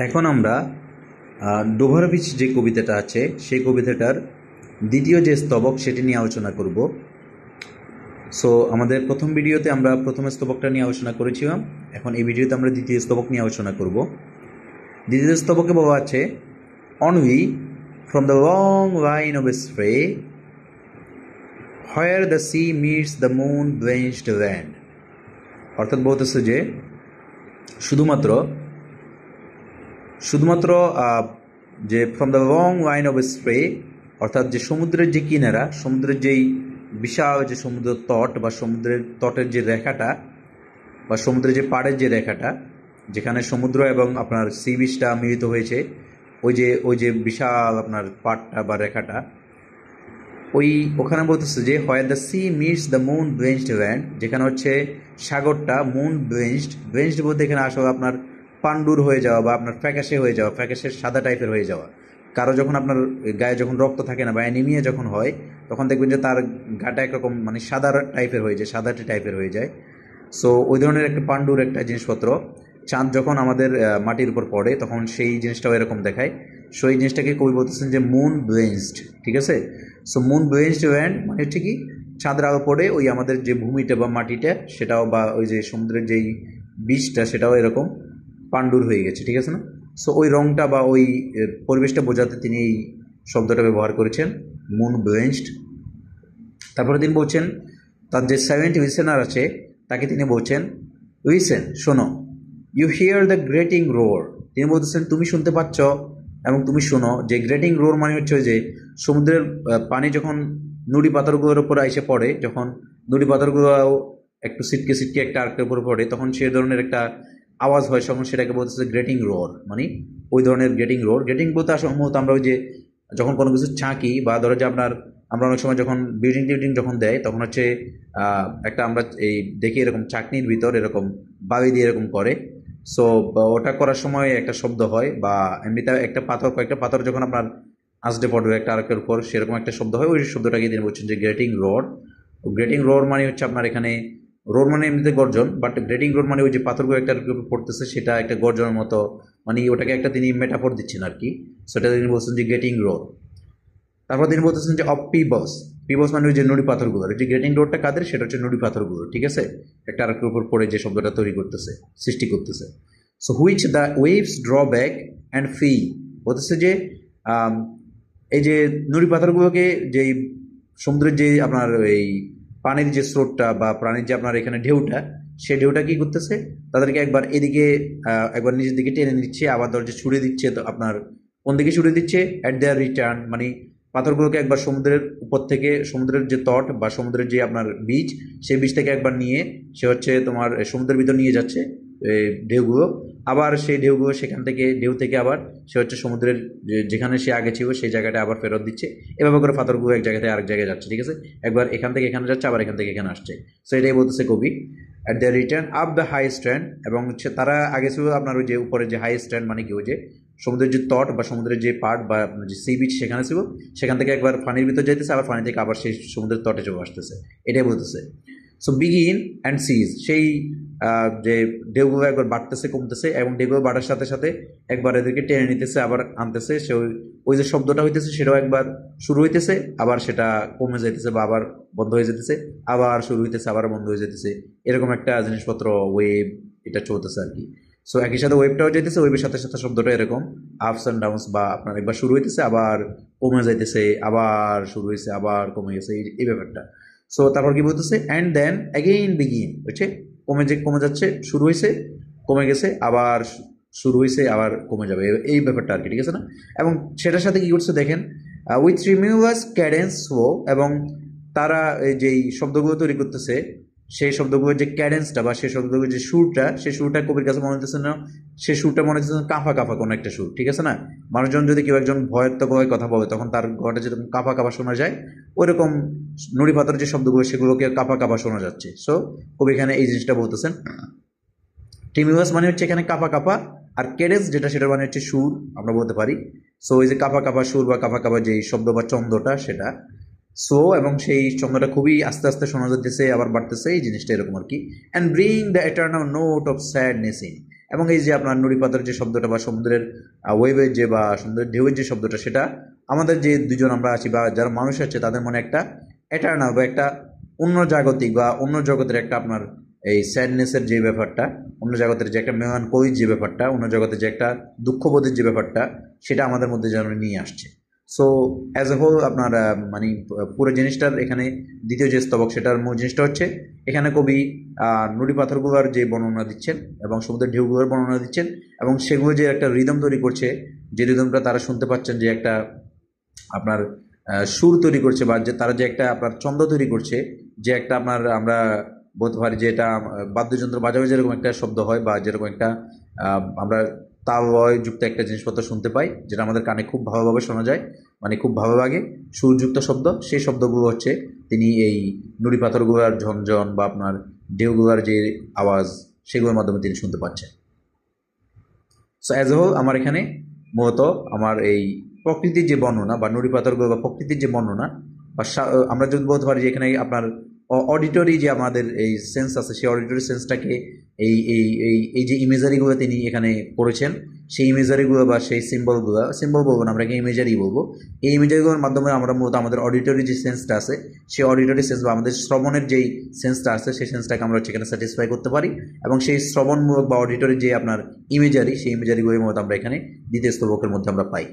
এখন আমরা ডোভারভিচ যে কবিতাটা আছে সেই কবিতাটার দ্বিতীয় যে স্তবক সেটি নিয়ে আলোচনা করব। সো আমাদের প্রথম ভিডিওতে আমরা প্রথম স্তবকটা নিয়ে আলোচনা করেছিলাম, এখন এই ভিডিওতে আমরা দ্বিতীয় স্তবক নিয়ে আলোচনা করব। দ্বিতীয় স্তবকে বলা আছে, only from the long line of spray where the sea meets the moon blanched land. অর্থাৎ বলতেছে যে শুধুমাত্র যে from the long line of spray, অর্থাৎ যে সমুদ্রের যে কিনারা, সমুদ্রের যেই বিশাল যে সমুদ্র তট বা সমুদ্রের তটের যে রেখাটা বা সমুদ্রের যে পাড়ের যে রেখাটা, যেখানে সমুদ্র এবং আপনার সি বিচটা মিলিত হয়েছে, ওই যে বিশাল আপনার পাড়টা বা রেখাটা, ওখানে বলতেছে যে where the sea meets the moon blanched land, যেখানে হচ্ছে সাগরটা মুন ব্লেঞ্চড বলতে এখানে আসলে আপনার পান্ডুর হয়ে যাওয়া বা আপনার ফ্যাকাশে হয়ে যাওয়া, ফ্যাকাশে সাদা টাইপের হয়ে যাওয়া। কারো যখন আপনার গায়ে যখন রক্ত থাকে না বা অ্যানিমিয়া যখন হয়, তখন দেখবেন যে তার গাটা একরকম মানে সাদা টাইপের হয়ে যায়, সাদাটি টাইপের হয়ে যায়। সো ওই ধরনের একটা পান্ডুর একটা জিনিসপত্র চাঁদ যখন আমাদের মাটির উপর পড়ে তখন সেই জিনিসটাও এরকম দেখায়। সো এই জিনিসটাকে কবি বলতেছেন যে মুন ব্লেঞ্চড, ঠিক আছে। সো মুন ব্লেঞ্চড ল্যান্ড মানে হচ্ছে কি, চাঁদের আলো পড়ে ওই আমাদের যে ভূমিটা বা মাটিটা সেটাও, বা ওই যে সমুদ্রের যেই বীজটা সেটাও এরকম পান্ডুর হয়ে গেছে, ঠিক আছে না। সো ওই রংটা বা ওই পরিবেশটা বোঝাতে তিনি এই শব্দটা ব্যবহার করেছেন, মুন ব্লেঞ্চড। তারপরে তিনি বলছেন তার যে 70 লিসেনার আছে তাকে তিনি বলছেন, লিসেন, শোনো, ইউ হিয়ার দ্য গ্রেটিং রোর। তিনি বলতেছেন তুমি শুনতে পাচ্ছ এবং তুমি শোনো। যে গ্রেটিং রোর মানে হচ্ছে যে সমুদ্রের পানি যখন নুড়ি পাথরগুলোর উপর এসে পড়ে, যখন নুড়ি পাথরগুলো একটু সিটকে সিটকে একটা আরেকটার উপর পড়ে, তখন সে ধরনের একটা আওয়াজ হয়, তখন সেটাকে বলতেছে গ্রেটিং রোর, মানে ওই ধরনের গ্রেটিং রোর। গ্রেটিং বলতে আসলে আমরা ওই যে যখন কোনো কিছু ছাঁকি বা ধরো যে আমরা অনেক সময় যখন বিল্ডিং যখন দেয় তখন হচ্ছে একটা আমরা এই দেখি এরকম চাকনির ভিতর এরকম বালি দিয়ে এরকম করে। সো ওটা করার সময় একটা শব্দ হয়, বা এমনিতে কয়েকটা পাথর যখন আপনার আসতে পড়বে একটা আরেকটার উপর, সেরকম একটা শব্দ হয়। ওই শব্দটাকে তিনি বলছেন যে গ্রেটিং রোর। গ্রেটিং রোর মানে হচ্ছে আপনার এখানে রোর মানে এমনিতে গর্জন, বাট গ্রেটিং রোর মানে ওই যে পাথরগুলো একটা পড়তেছে সেটা একটা গর্জনের মতো, মানে ওটাকে একটা তিনি মেটাফোর দিচ্ছেন আর কি। সেটা তিনি বলছেন যে গ্রেটিং রোর। তারপর তিনি বলতেছেন যে অফ পিবস মানে ওই যে নুড়ি পাথরগুলো। যে গ্রেটিং রোডটা কাদের, সেটা হচ্ছে নুড়ি পাথরগুলো, ঠিক আছে, একটা আরেকটার উপর পড়ে যে শব্দটা তৈরি করতেছে, সৃষ্টি করতেছে। So which the waves draw back and ফি, বলতেছে যে এই যে নুড়ি পাথরগুলোকে যেই সমুদ্রের যে আপনার এই পানির যে স্রোতটা বা প্রাণীর যে আপনার এখানে ঢেউটা, সে ঢেউটা কি করতেছে, তাদেরকে একবার এদিকে একবার নিজের দিকে টেনে নিচ্ছে, আবার দরজা ছুড়ে দিচ্ছে। তো আপনার কোন দিকে ছুড়ে দিচ্ছে, অ্যাট দেয়ার রিটার্ন, মানে পাথরগুলোকে একবার সমুদ্রের উপর থেকে, সমুদ্রের যে তট বা সমুদ্রের যে আপনার বীজ, সেই বীজ থেকে একবার নিয়ে সে হচ্ছে তোমার সমুদ্রের ভিতর নিয়ে যাচ্ছে ঢেউগুলো। আবার সেই ঢেউগুলো সেখান থেকে ঢেউ থেকে আবার সে হচ্ছে সমুদ্রের যেখানে সে আগে ছিল সেই জায়গাটা আবার ফেরত দিচ্ছে। এভাবে করে পাথরগুলো এক জায়গা থেকে আরেক জায়গায় যাচ্ছে, ঠিক আছে, একবার এখান থেকে এখানে যাচ্ছে, আবার এখান থেকে এখানে আসছে। সো এটাই বলতেছে কবি, at the return up the high stand. এবং হচ্ছে তারা আগে ছিল আপনার ওই যে উপরে যে হাই স্ট্যান্ড, মানে কি ওই যে সমুদ্রের যে তট বা সমুদ্রের যে পার্ট বা যে সি বিচ সেখানে ছিল, সেখান থেকে একবার পানির ভিতর যাইতেছে, আবার পানি থেকে আবার সেই সমুদ্রের তটে চলে আসতেছে, এটাই বলতেছে। সো বিগিন অ্যান্ড সিজ, সেই যে ঢেউগুলো একবার বাড়তেছে কমতেছে, এবং ঢেউগুলো বাড়ার সাথে সাথে একবার এদেরকে টেনে নিতেছে আবার আনতেছে। সে ওই যে শব্দটা হইতেছে সেটাও একবার শুরু হইতেছে, আবার সেটা কমে যাইতেছে বা আবার বন্ধ হয়ে যেতেছে, আবার শুরু হইতেছে, আবার বন্ধ হয়ে যেতেছে, এরকম একটা জিনিসপত্র ওয়েভ এটা চলতেছে আর কি। সো একই সাথে ওয়েবটাও যেতেছে, ওয়েবের সাথে সাথে শব্দটা এরকম আপস অ্যান্ড ডাউনস, বা আপনার একবার শুরু হইতেছে আবার কমে যাইতেছে, আবার শুরু হয়েছে আবার কমে গেছে, এই ব্যাপারটা। সো তারপর কি বলতেছে, অ্যান্ড দেন অ্যাগেইন বিগিন, বুঝছে, কমে যাচ্ছে, শুরু হয়েছে কমে গেছে, আবার শুরু হয়েছে আবার কমে যাবে, এই ব্যাপারটা আর কি, ঠিক আছে না। এবং সেটার সাথে কি করছে দেখেন, উইথ ট্রিমিউলাস ক্যাডেন্স ফ্লো, এবং তারা এই যেই শব্দগুলো তৈরি করতেছে সেই শব্দগুলোর যে ক্যাডেন্সটা বা সেই শব্দগুলোর যে সুরটা, সেই সুরটা কবির কাছে মনে হতেছে না, সেই সুরটা মনে হচ্ছে কাঁপা কাঁপা কোনো একটা সুর, ঠিক আছে না। মানুষজন যদি কেউ একজন ভয়ত্ব গলায় কথা বলে তখন তার গলাটা যেরকম কাঁপা কাঁপা শোনা যায়, ওইরকম নুড়ি পাথর যে শব্দগুলো সেগুলোকে কাঁপা কাঁপা শোনা যাচ্ছে। সো কবি এখানে এই জিনিসটা বলতেছেন। ট্রিমিউলাস মানে হচ্ছে এখানে কাঁপা কাঁপা, আর ক্যাডেন্স যেটা সেটা মানে হচ্ছে সুর আমরা বলতে পারি। সো ওই যে কাঁপা কাঁপা সুর বা কাঁপা কাঁপা যেই শব্দ বা চন্দ্রটা সেটা। সো এবং সেই ছন্দটা খুবই আস্তে আস্তে শোনা যাচ্ছে, আবার বাড়তেছে, এই জিনিসটা এরকম আর কি। And bring the eternal note of sadness in, এবং এই যে আপনার নুড়ি পাথর যে শব্দটা বা সমুদ্রের ওয়েভের যে বা সমুদ্রের ঢেউয়ের যে শব্দটা, সেটা আমাদের যে দুজন আমরা আছি বা যারা মানুষ আছে তাদের মনে একটা এটার্নাল বা একটা অন্য জাগতিক বা অন্য জগতের একটা আপনার এই স্যাডনেসের যে ব্যাপারটা, অন্য জগতের যে একটা মেলানকোলির যে ব্যাপারটা, অন্য জগতের যে একটা দুঃখবোধের যে ব্যাপারটা, সেটা আমাদের মধ্যে যেন নিয়ে আসছে। সো অ্যাজ এ হোল আপনার মানে পুরো জিনিসটার এখানে দ্বিতীয় যে স্তবক, সেটার মূল জিনিসটা হচ্ছে এখানে কবি নুড়ি পাথরগুলোর যে বর্ণনা দিচ্ছেন এবং সমুদ্রের ঢেউগুলোর বর্ণনা দিচ্ছেন, এবং সেগুলো যে একটা রিদম তৈরি করছে, যে রিদমটা তারা শুনতে পাচ্ছেন, যে একটা আপনার সুর তৈরি করছে বা যে তারা যে একটা আপনার ছন্দ তৈরি করছে, যে একটা আপনার আমরা বলতে পারি যে এটা বাদ্যযন্ত্র বাজাবে যেরকম একটা শব্দ হয় বা যেরকম একটা আমরা তাল লয় যুক্ত একটা জিনিসপত্র শুনতে পাই, যেটা আমাদের কানে খুব ভালোভাবে শোনা যায়, মানে খুব ভালো লাগে, সুরযুক্ত শব্দ, সেই শব্দগুলো হচ্ছে তিনি এই নুড়ি পাথরগুলোর ঝনঝন বা আপনার ঢেউগুলোর যে আওয়াজ, সেগুলোর মাধ্যমে তিনি শুনতে পাচ্ছেন। সো অ্যাজ এ হোল আমার এখানে মূলত আমার এই প্রকৃতির যে বর্ণনা বা নুড়ি পাথরগুলো বা প্রকৃতির যে বর্ণনা বা আমরা যদি বলতে পারি যে এখানে আপনার অডিটরি যে আমাদের এই সেন্স আছে, সেই অডিটরি সেন্সটাকে এই এই এই এই যে ইমেজারিগুলো তিনি এখানে করেছেন, সেই ইমেজারিগুলো বা সেই সিম্বলগুলো, সিম্বল বলবো না, আমরা এখানে ইমেজারি বলবো, এই ইমেজারিগুলোর মাধ্যমে আমরা মূলত আমাদের অডিটরি যে সেন্সটা আছে, সেই অডিটরি সেন্স বা আমাদের শ্রবণের যেই সেন্সটা আছে, সেই সেন্সটাকে আমরা হচ্ছে এখানে স্যাটিসফাই করতে পারি, এবং সেই শ্রবণমূলক বা অডিটরি যে আপনার ইমেজারি, সেই ইমেজারিগুলোর মধ্যে আমরা এখানে দ্বিতীয় স্তবকের মধ্যে আমরা পাই।